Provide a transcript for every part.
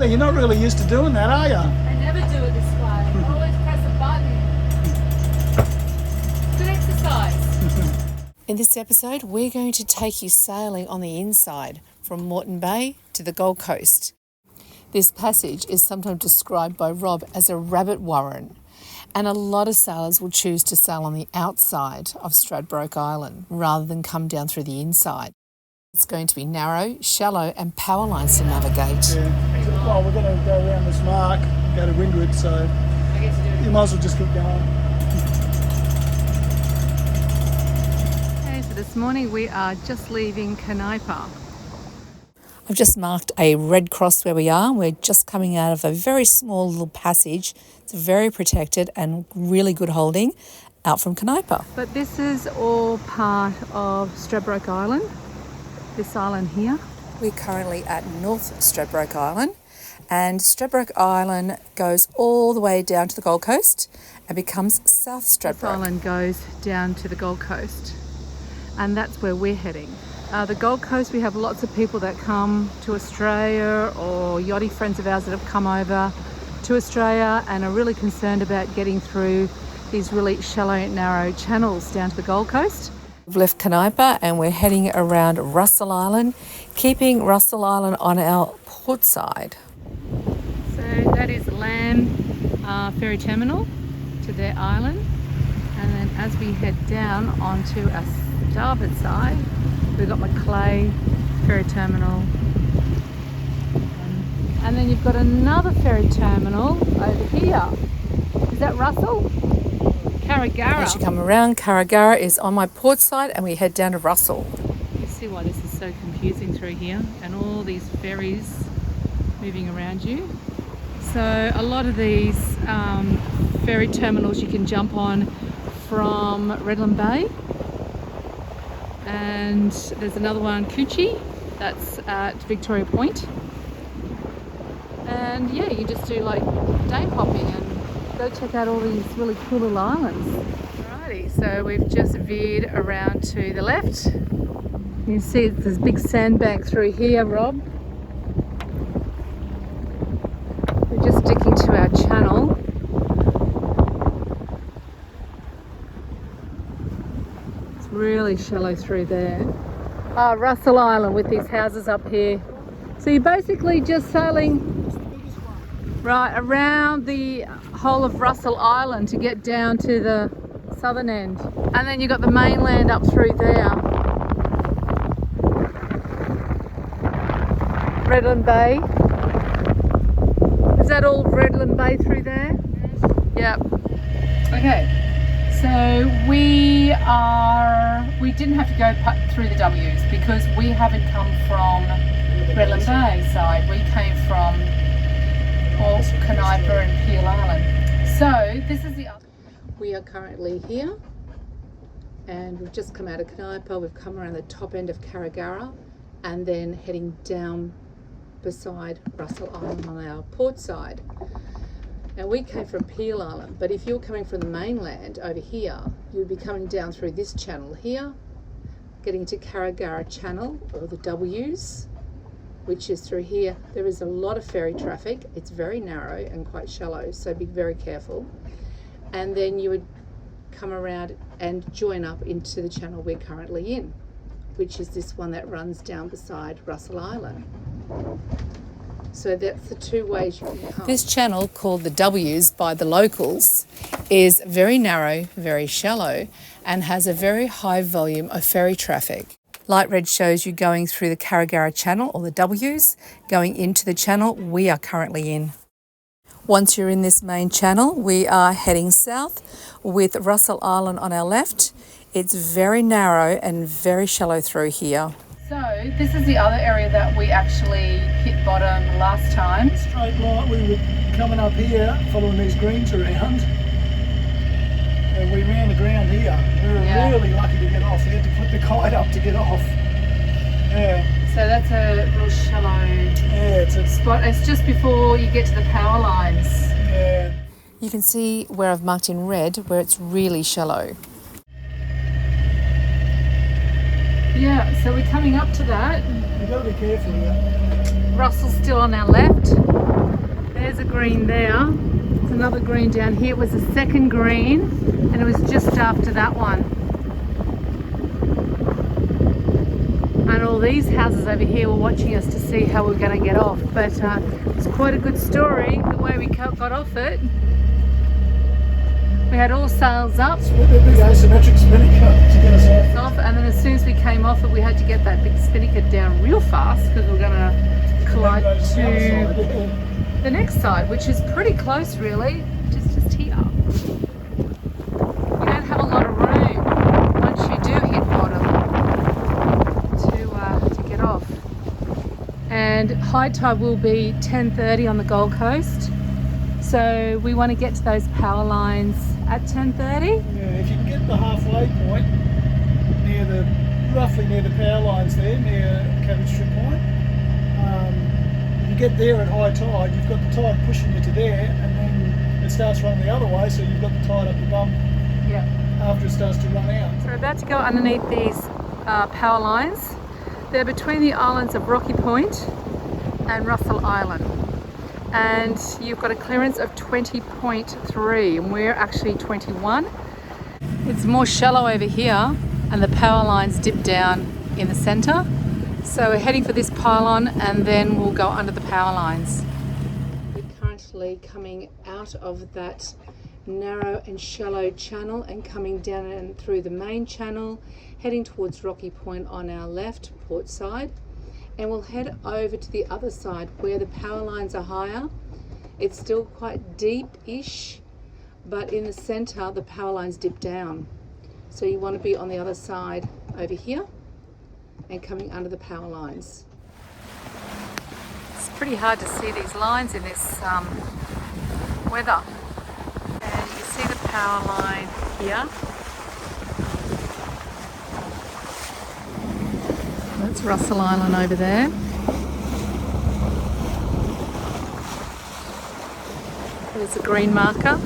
You're not really used to doing that, are you? I never do it this way. I always press a button. Good exercise. In this episode, we're going to take you sailing on the inside from Moreton Bay to the Gold Coast. This passage is sometimes described by Rob as a rabbit warren, and a lot of sailors will choose to sail on the outside of Stradbroke Island rather than come down through the inside. It's going to be narrow, shallow and power lines to navigate. Yeah. Well, we're going to go around this mark, go to windward, so you might as well just keep going. Okay, so this morning we are just leaving Canaipa. I've just marked a red cross where we are. We're just coming out of a very small little passage. It's very protected and really good holding out from Canaipa. But this is all part of Stradbroke Island, this island here. We're currently at North Stradbroke Island, and Stradbroke Island goes all the way down to the Gold Coast and becomes South Stradbroke. This island goes down to the Gold Coast, and that's where we're heading. The Gold Coast, we have lots of people that come to Australia, or yachty friends of ours that have come over to Australia and are really concerned about getting through these really shallow, narrow channels down to the Gold Coast. We've left Canaipa and we're heading around Russell Island, keeping Russell Island on our port side. So that is Lamb Ferry Terminal to their island, and then as we head down onto our starboard side, we've got Macleay Ferry Terminal, and then you've got another ferry terminal over here. Is that Russell? Carragara. As you come around, Carragara is on my port side and we head down to Russell. You see why this is so confusing through here, and all these ferries moving around you. So a lot of these ferry terminals you can jump on from Redland Bay, and there's another one, Coochie, that's at Victoria Point. And yeah, you just do like day hopping and go check out all these really cool little islands. Alrighty, so we've just veered around to the left. You can see there's a big sandbank through here, Rob. We're just sticking to our channel. It's really shallow through there. Russell Island with these houses up here. So you're basically just sailing right around the whole of Russell Island to get down to the southern end, and then you've got the mainland up through there. Redland Bay. Is that all Redland Bay through there? Yep. Okay, so we didn't have to go through the W's because we haven't come from Redland Bay side. We came from Canaipa and Peel Island. So this is the other. We are currently here, and we've just come out of Canaipa. We've come around the top end of Carragara and then heading down beside Russell Island on our port side. Now we came from Peel Island, but if you're coming from the mainland over here, you'd be coming down through this channel here, getting to Carragara Channel, or the W's, which is through here. There is a lot of ferry traffic. It's very narrow and quite shallow, so be very careful. And then you would come around and join up into the channel we're currently in, which is this one that runs down beside Russell Island. So that's the two ways you can come. This channel, called the W's by the locals, is very narrow, very shallow, and has a very high volume of ferry traffic. Light red shows you going through the Carragara Channel, or the W's, going into the channel we are currently in. Once you're in this main channel, we are heading south with Russell Island on our left. It's very narrow and very shallow through here. So this is the other area that we actually hit bottom last time. Straight line, we were coming up here, following these greens around, and we ran the ground here. We were really lucky to get off. We had to put the kite up to get off. Yeah. So that's a real shallow spot. It's just before you get to the power lines. Yeah. You can see where I've marked in red where it's really shallow. Yeah, so we're coming up to that. You've got to be careful here. Russell's still on our left. green there. There's another green down here. It was the second green, and it was just after that one. And all these houses over here were watching us to see how we were going to get off. But it's quite a good story, the way we got off it. We had all sails up. With the big asymmetric spinnaker to get us off. And then as soon as we came off it, we had to get that big spinnaker down real fast because we were going to collide to the next side, which is pretty close really, just here. You don't have a lot of room once you do hit bottom to get off. And high tide will be 10:30 on the Gold Coast, so we want to get to those power lines at 10:30. Yeah, if you can get the halfway point roughly near the power lines there, near Cabbage Tree Point. If you get there at high tide, you've got the tide pushing you to there, and then it starts running the other way, so you've got the tide up the bum after it starts to run out. So we're about to go underneath these power lines. They're between the islands of Rocky Point and Russell Island. And you've got a clearance of 20.3, and we're actually 21. It's more shallow over here, and the power lines dip down in the centre. So we're heading for this pylon, and then we'll go under the power lines. We're currently coming out of that narrow and shallow channel and coming down and through the main channel, heading towards Rocky Point on our left, port side. And we'll head over to the other side where the power lines are higher. It's still quite deep-ish, but in the centre the power lines dip down. So you want to be on the other side over here and coming under the power lines. It's pretty hard to see these lines in this weather. And you see the power line here. That's Russell Island over there. There's a green marker.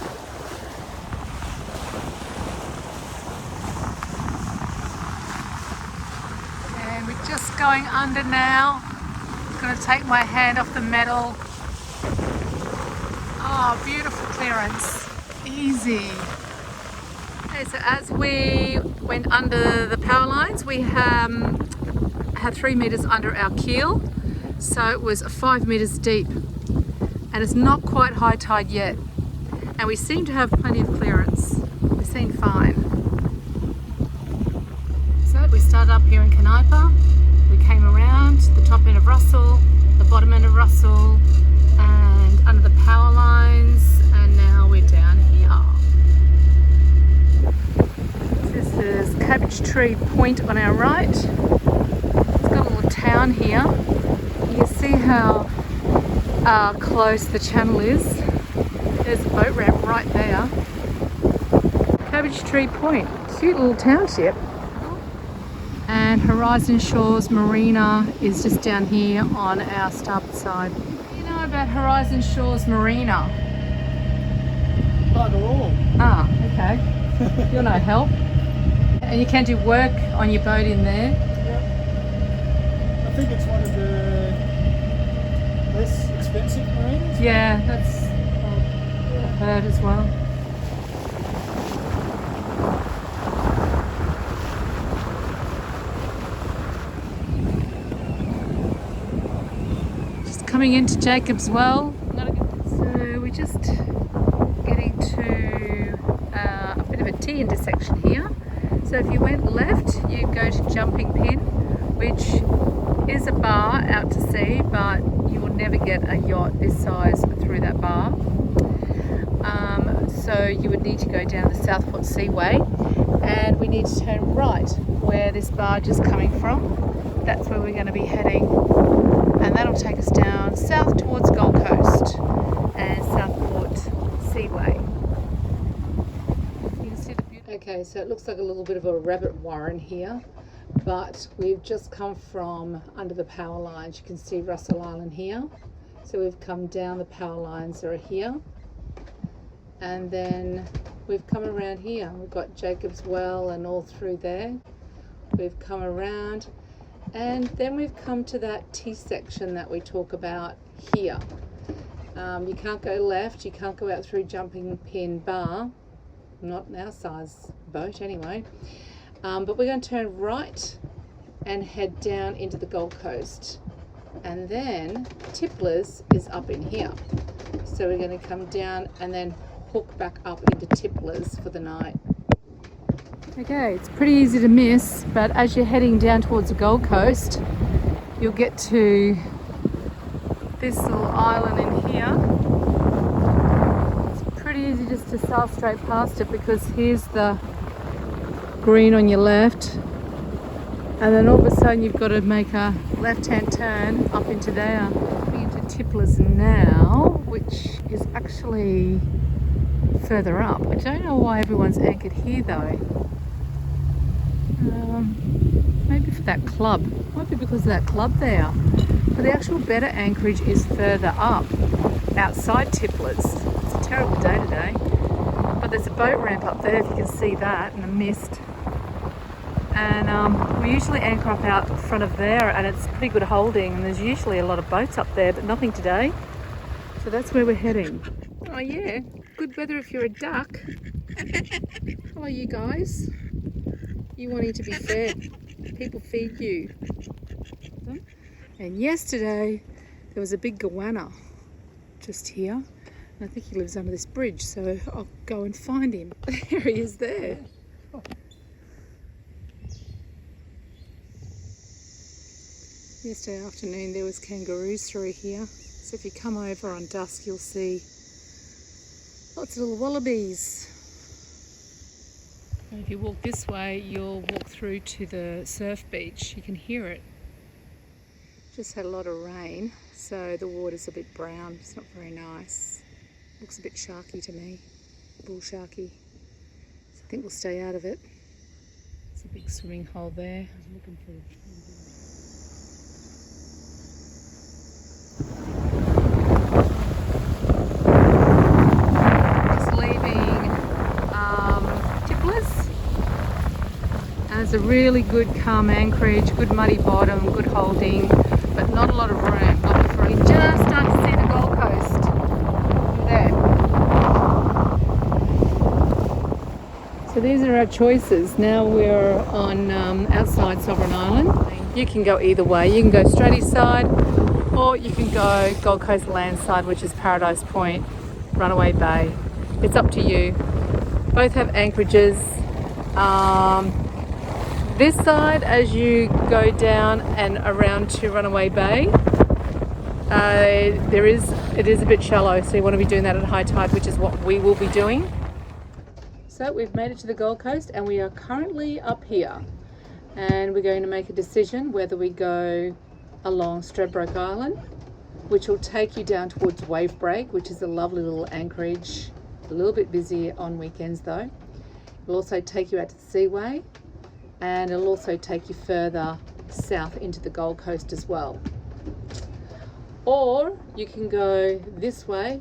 And we're just going under now. I'm going to take my hand off the metal. Oh, beautiful clearance. Easy. Okay, so as we went under the power lines, we had 3 metres under our keel, so it was 5 metres deep, and it's not quite high tide yet, and we seem to have plenty of clearance. We seem fine. So we started up here in Canaipa, we came around the top end of Russell, the bottom end of Russell, and under the power lines, and now we're down here. This is Cabbage Tree Point on our right. Town here. You can see how close the channel is. There's a boat ramp right there. Cabbage Tree Point, cute little township. And Horizon Shores Marina is just down here on our starboard side. What do you know about Horizon Shores Marina? Bugger all. Ah, okay. You're no help. And you can do work on your boat in there. I think it's one of the less expensive marinas. Yeah, that's I've heard as well. Just coming into Jacob's Well. So we're just getting to a bit of a T intersection here. So if you went left, you go to Jumping Pin, which is a bar out to sea, but you will never get a yacht this size through that bar. So you would need to go down the Southport Seaway, and we need to turn right where this barge is coming from. That's where we're going to be heading, and that'll take us down south towards Gold Coast and Southport Seaway. You can see the beauty. Okay, so it looks like a little bit of a rabbit warren here. But we've just come from under the power lines. You can see Russell Island here. So we've come down, the power lines are here. And then we've come around here. We've got Jacob's Well and all through there. We've come around, and then we've come to that T section that we talk about here. You can't go left, you can't go out through Jumping Pin Bar, not in our size boat anyway, but we're going to turn right and head down into the Gold Coast, and then Tipplers is up in here, so we're going to come down and then hook back up into Tipplers for the night. Okay, it's pretty easy to miss, but as you're heading down towards the Gold Coast, you'll get to this little island in here. It's pretty easy just to sail straight past it because here's the green on your left, and then all of a sudden you've got to make a left-hand turn up into there. Coming into Tipplers now, which is actually further up. I don't know why everyone's anchored here though. Maybe for that club. Might be because of that club there. But the actual better anchorage is further up, outside Tipplers. It's a terrible day today. But there's a boat ramp up there, if you can see that, in the mist. And we usually anchor up out front of there, and it's pretty good holding, and there's usually a lot of boats up there, but nothing today. So that's where we're heading. Oh yeah, good weather if you're a duck. Hello you guys. You wanting to be fed. People feed you. And yesterday there was a big goanna just here, and I think he lives under this bridge, so I'll go and find him. There he is there. Yesterday afternoon there was kangaroos through here, so if you come over on dusk you'll see lots of little wallabies. And if you walk this way you'll walk through to the surf beach. You can hear it. Just had a lot of rain, so the water's a bit brown. It's not very nice. Looks a bit sharky to me, bull sharky. So I think we'll stay out of it. It's a big swimming hole there. I'm looking for just leaving Tipplers. And it's a really good calm anchorage, good muddy bottom, good holding, but not a lot of room. You just start to see the Gold Coast there. So these are our choices. Now we're on outside Sovereign Island. You can go either way. You can go straight east side, or you can go Gold Coast land side, which is Paradise Point, Runaway Bay. It's up to you. Both have anchorages. This side, as you go down and around to Runaway Bay, it is a bit shallow, so you want to be doing that at high tide, which is what we will be doing. So we've made it to the Gold Coast and we are currently up here, and we're going to make a decision whether we go along Stradbroke Island, which will take you down towards Wavebreak, which is a lovely little anchorage, a little bit busy on weekends though. It'll also take you out to the Seaway, and it'll also take you further south into the Gold Coast as well. Or you can go this way,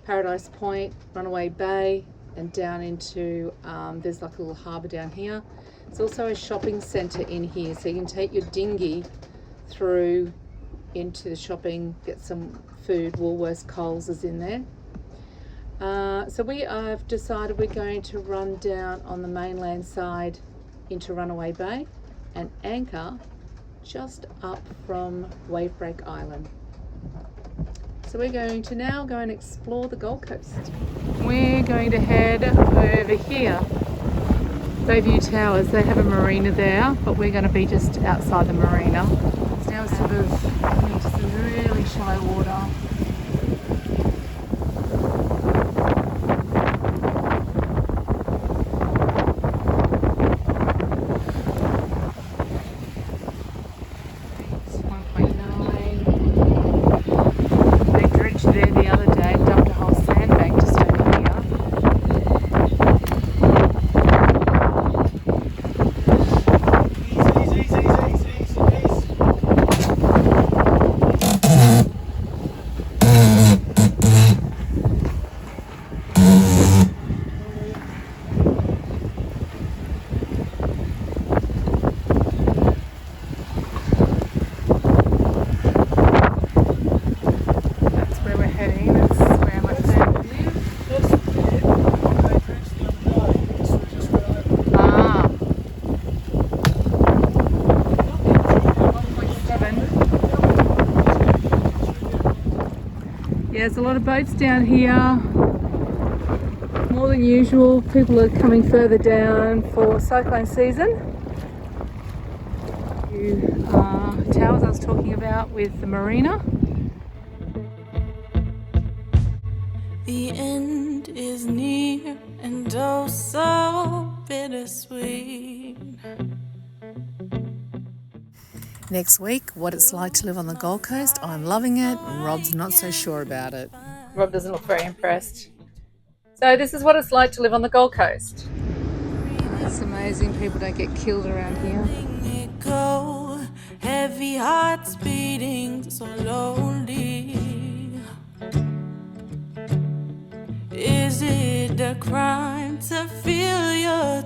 Paradise Point, Runaway Bay, and down into, there's like a little harbour down here. There's also a shopping centre in here, so you can take your dinghy through into the shopping, get some food. Woolworths, Coles is in there. So we have decided we're going to run down on the mainland side into Runaway Bay and anchor just up from Wavebreak Island. So we're going to now go and explore the Gold Coast. We're going to head over here, Bayview Towers. They have a marina there, but we're going to be just outside the marina. So now we're sort of coming into some really shallow water. Yeah, there's a lot of boats down here, more than usual. People are coming further down for cyclone season. Towers I was talking about with the marina. The end is near and oh so bittersweet. Next week, what it's like to live on the Gold Coast. I'm loving it. Rob's not so sure about it. Rob doesn't look very impressed. So this is what it's like to live on the Gold Coast. It's amazing people don't get killed around here. Go, heavy hearts beating so lonely. Is it a crime to feel your